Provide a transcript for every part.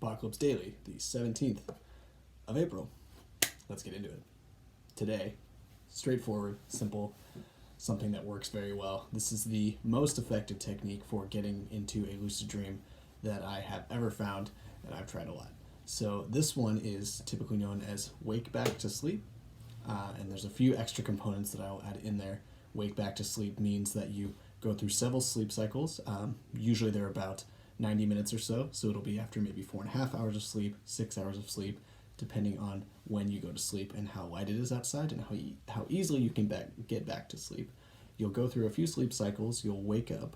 Apocalypse Daily, the 17th of April. Let's get into it. Today, straightforward, simple, something that works very well. This is the most effective technique for getting into a lucid dream that I have ever found, and I've tried a lot. So this one is typically known as wake back to sleep, and there's a few extra components that I'll add in there. Wake back to sleep means that you go through several sleep cycles. Usually they're about 90 minutes or so it'll be after maybe 4.5 hours of sleep, 6 hours of sleep, depending on when you go to sleep and how light it is outside and how easily you can get back to sleep. You'll go through a few sleep cycles, you'll wake up,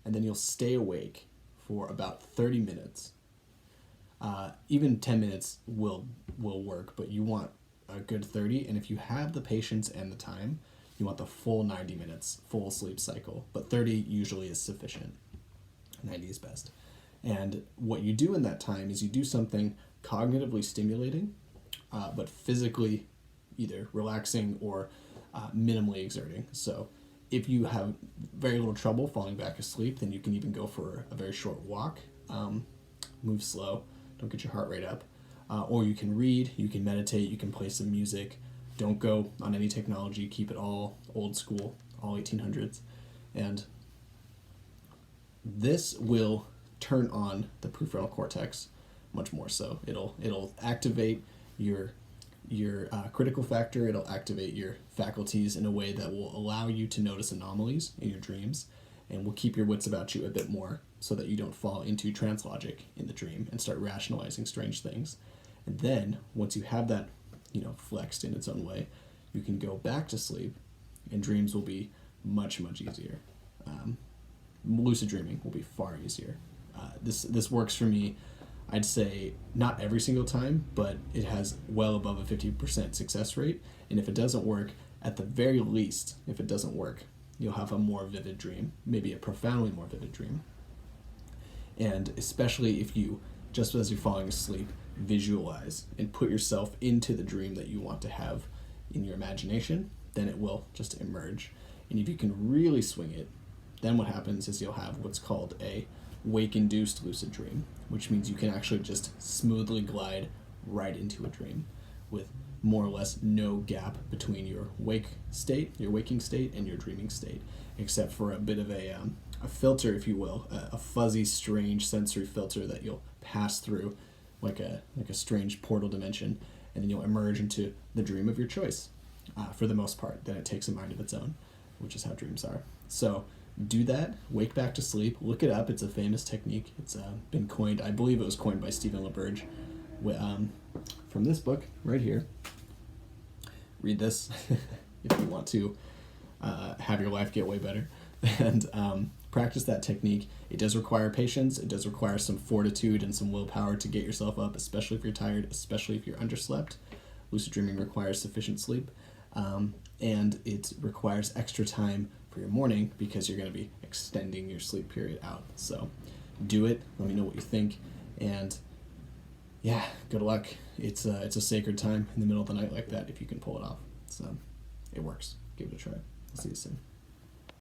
and then you'll stay awake for about 30 minutes. Even 10 minutes will work, but you want a good 30, and if you have the patience and the time, you want the full 90 minutes, full sleep cycle, but 30 usually is sufficient. 90 is best. And what you do in that time is you do something cognitively stimulating, but physically either relaxing or minimally exerting. So if you have very little trouble falling back asleep, then you can even go for a very short walk, move slow, don't get your heart rate up, or you can read, you can meditate, you can play some music. Don't go on any technology, keep it all old school, all 1800s. And this will turn on the prefrontal cortex much more so. It'll activate your critical factor, it'll activate your faculties in a way that will allow you to notice anomalies in your dreams and will keep your wits about you a bit more so that you don't fall into trance logic in the dream and start rationalizing strange things. And then once you have that flexed in its own way, you can go back to sleep and dreams will be much, much easier. Lucid dreaming will be far easier. This works for me, I'd say not every single time, but it has well above a 50% success rate. And if it doesn't work, at the very least, if it doesn't work, you'll have a more vivid dream, maybe a profoundly more vivid dream. And especially if you, just as you're falling asleep, visualize and put yourself into the dream that you want to have in your imagination, then it will just emerge. And if you can really swing it, then what happens is you'll have what's called a wake-induced lucid dream, which means you can actually just smoothly glide right into a dream with more or less no gap between your waking state, and your dreaming state, except for a bit of a filter, if you will, a fuzzy, strange sensory filter that you'll pass through like a strange portal dimension, and then you'll emerge into the dream of your choice for the most part. Then it takes a mind of its own, which is how dreams are. So do that, wake back to sleep, look it up, it's a famous technique. It's been coined, I believe it was coined by Stephen LaBerge, from this book right here. Read this if you want to have your life get way better. And practice that technique. It does require patience, it does require some fortitude and some willpower to get yourself up, especially if you're tired, especially if you're underslept. Lucid dreaming requires sufficient sleep, and it requires extra time for your morning because you're going to be extending your sleep period out. So do it, let me know what you think, and yeah, good luck. It's a sacred time in the middle of the night like that if you can pull it off. So it works. Give it a try. I'll see you soon.